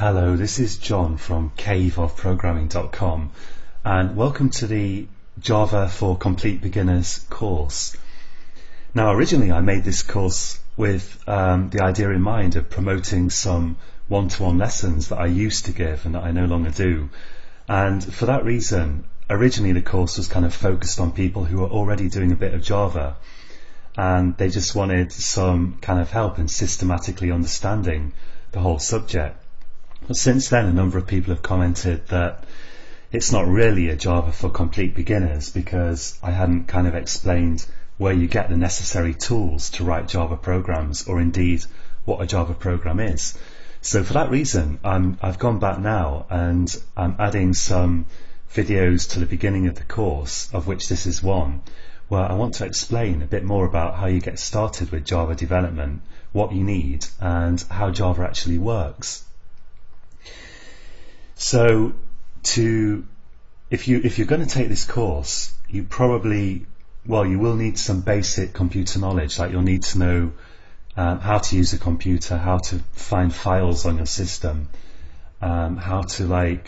Hello, this is John from caveofprogramming.com and welcome to the Java for Complete Beginners course. Now originally I made this course with the idea in mind of promoting some one-to-one lessons that I used to give and that I no longer do, and for that reason originally the course was kind of focused on people who are already doing a bit of Java and they just wanted some kind of help in systematically understanding the whole subject. But since then a number of people have commented that it's not really a Java for complete beginners because I hadn't kind of explained where you get the necessary tools to write Java programs, or indeed what a Java program is. So for that reason I've gone back now and I'm adding some videos to the beginning of the course, of which this is one, where I want to explain a bit more about how you get started with Java development, what you need and how Java actually works. So if you're going to take this course, you will need some basic computer knowledge, like you'll need to know how to use a computer, how to find files on your system, how to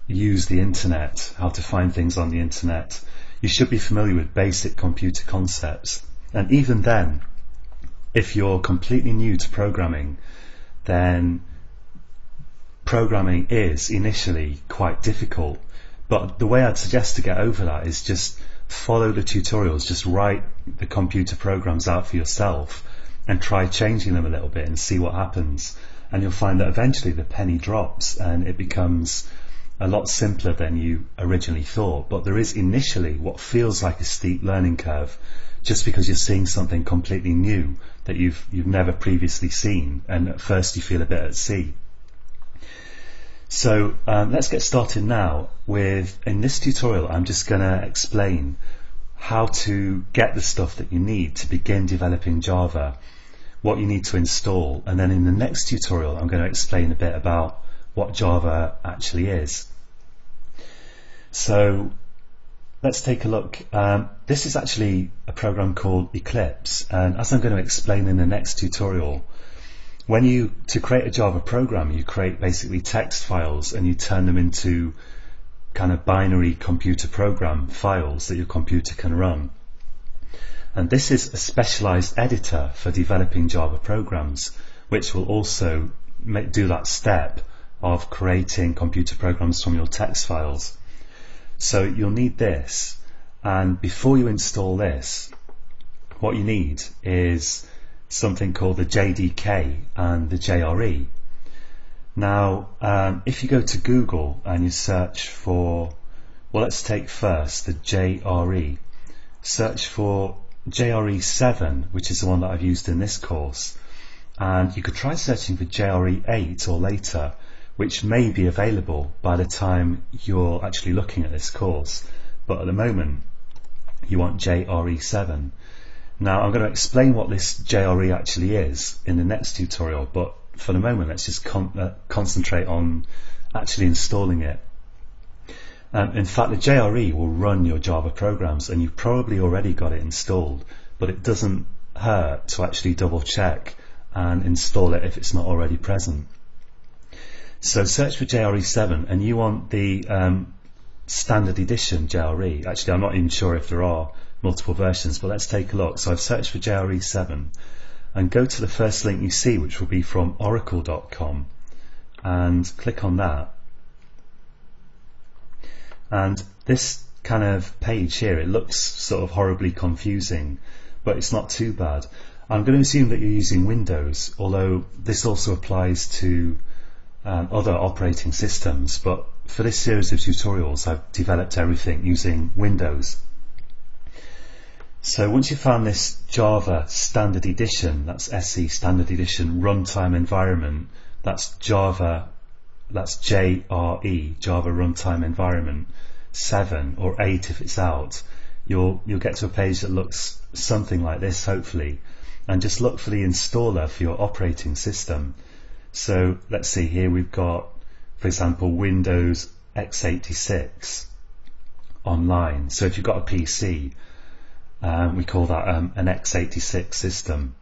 use the internet, how to find things on the internet. You should be familiar with basic computer concepts, and even then, if you're completely new to programming, then programming is initially quite difficult. But the way I'd suggest to get over that is just follow the tutorials, just write the computer programs out for yourself and try changing them a little bit and see what happens, and you'll find that eventually the penny drops and it becomes a lot simpler than you originally thought. But there is initially what feels like a steep learning curve, just because you're seeing something completely new that you've never previously seen, and at first you feel a bit at sea. So let's get started now with, in this tutorial I'm just going to explain how to get the stuff that you need to begin developing Java, what you need to install, and then in the next tutorial I'm going to explain a bit about what Java actually is. So let's take a look. This is actually a program called Eclipse, and as I'm going to explain in the next tutorial, to create a Java program, you create basically text files and you turn them into kind of binary computer program files that your computer can run. And this is a specialized editor for developing Java programs, which will also do that step of creating computer programs from your text files. So you'll need this, and before you install this, what you need is something called the JDK and the JRE. Now if you go to Google and you search for, let's take first the JRE, search for JRE 7, which is the one that I've used in this course, and you could try searching for JRE 8 or later, which may be available by the time you're actually looking at this course, but at the moment you want JRE 7. Now I'm going to explain what this JRE actually is in the next tutorial, but for the moment let's just concentrate on actually installing it. In fact, the JRE will run your Java programs, and you've probably already got it installed, but it doesn't hurt to actually double check and install it if it's not already present. So search for JRE 7, and you want the standard edition JRE. Actually, I'm not even sure if there are multiple versions, but let's take a look. So I've searched for JRE 7 and go to the first link you see, which will be from oracle.com, and click on that. And this kind of page here, it looks sort of horribly confusing, but it's not too bad. I'm going to assume that you're using Windows, although this also applies to other operating systems, but for this series of tutorials I've developed everything using Windows. So once you've found this Java Standard Edition, that's SE Standard Edition Runtime Environment, that's JRE, Java Runtime Environment 7 or 8 if it's out, you'll get to a page that looks something like this, hopefully, and just look for the installer for your operating system. So let's see, here we've got, for example, Windows x86 online. So if you've got a PC, we call that an x86 system,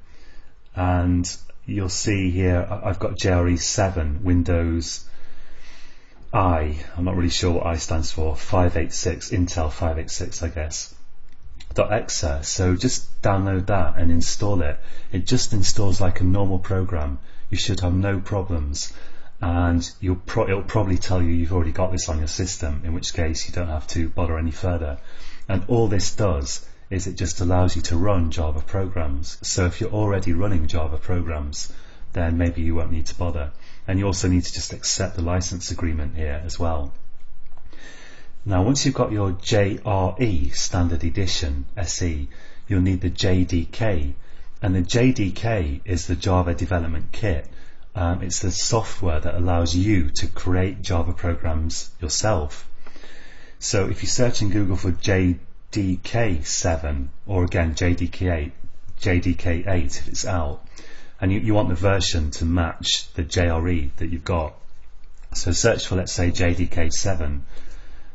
and you'll see here I've got JRE 7 Windows I'm not really sure what I stands for, 586, Intel 586 I guess, .exe. So just download that and install it. It just installs like a normal program. You should have no problems, and it'll probably tell you you've already got this on your system, in which case you don't have to bother any further. And all this does is it just allows you to run Java programs. So if you're already running Java programs, then maybe you won't need to bother. And you also need to just accept the license agreement here as well. Now once you've got your JRE Standard Edition SE, you'll need the JDK, and the JDK is the Java Development Kit. It's the software that allows you to create Java programs yourself. So if you search in Google for JDK 7, or again JDK 8 if it's out, and you want the version to match the JRE that you've got, so search for, let's say, JDK 7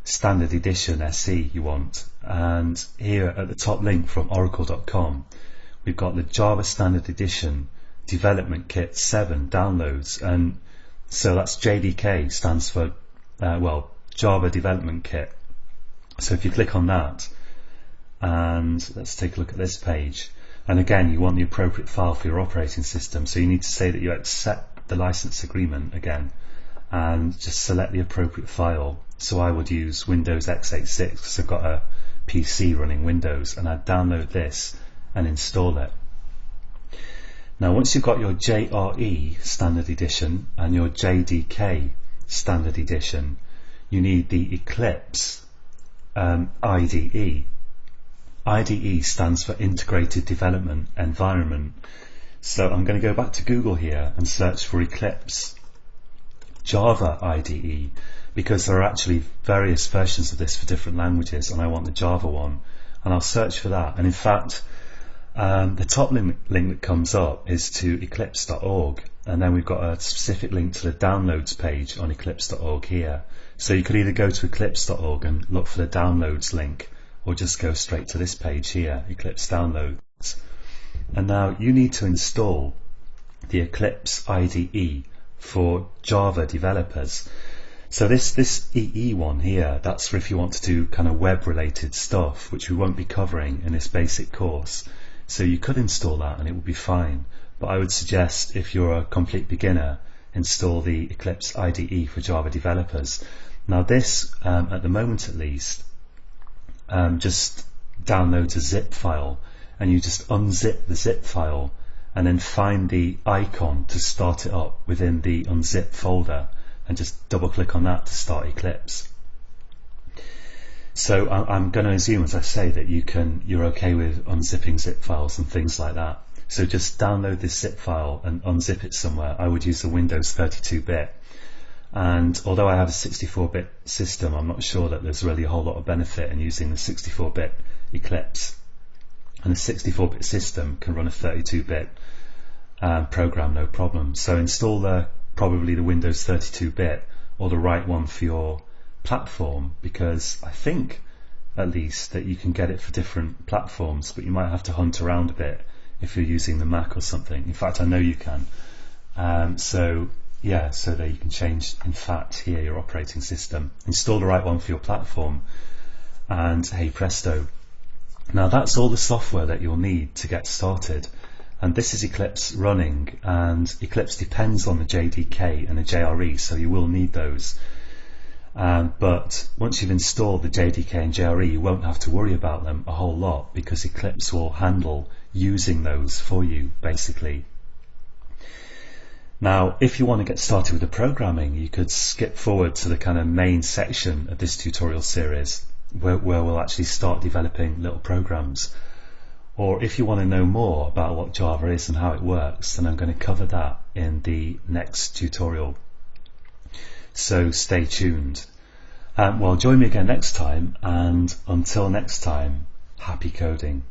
Standard Edition SE you want, and here at the top link from oracle.com we've got the Java Standard Edition Development Kit 7 downloads, and so that's JDK stands for Java Development Kit. So if you click on that, and let's take a look at this page, and again you want the appropriate file for your operating system, so you need to say that you accept the license agreement again and just select the appropriate file. So I would use Windows x86 because I've got a PC running Windows, and I'd download this and install it. Now once you've got your JRE Standard Edition and your JDK Standard Edition, you need the Eclipse IDE. IDE stands for Integrated Development Environment. So I'm going to go back to Google here and search for Eclipse Java IDE, because there are actually various versions of this for different languages, and I want the Java one, and I'll search for that. And in fact, the top link that comes up is to eclipse.org, and then we've got a specific link to the downloads page on eclipse.org here. So you could either go to eclipse.org and look for the downloads link, or just go straight to this page here, Eclipse Downloads. And now you need to install the Eclipse IDE for Java developers. So this EE one here, that's for if you want to do kind of web related stuff, which we won't be covering in this basic course. So you could install that and it would be fine, but I would suggest if you're a complete beginner, install the Eclipse IDE for Java developers. Now this, at the moment at least, just downloads a zip file, and you just unzip the zip file and then find the icon to start it up within the unzip folder, and just double click on that to start Eclipse. So I'm going to assume, as I say, that you're okay with unzipping zip files and things like that. So just download this zip file and unzip it somewhere. I would use the Windows 32-bit. And although I have a 64-bit system, I'm not sure that there's really a whole lot of benefit in using the 64-bit Eclipse. And a 64-bit system can run a 32-bit program no problem. So install probably the Windows 32-bit or the right one for your platform, because I think at least that you can get it for different platforms, but you might have to hunt around a bit if you're using the Mac or something. In fact, I know you can. So that you can change, in fact, here your operating system, install the right one for your platform, and hey presto. Now that's all the software that you'll need to get started, and this is Eclipse running, and Eclipse depends on the JDK and the JRE, so you will need those. But once you've installed the JDK and JRE, you won't have to worry about them a whole lot, because Eclipse will handle using those for you basically. Now if you want to get started with the programming, you could skip forward to the kind of main section of this tutorial series where we'll actually start developing little programs. Or if you want to know more about what Java is and how it works, then I'm going to cover that in the next tutorial. So stay tuned. Well, join me again next time, and until next time, happy coding.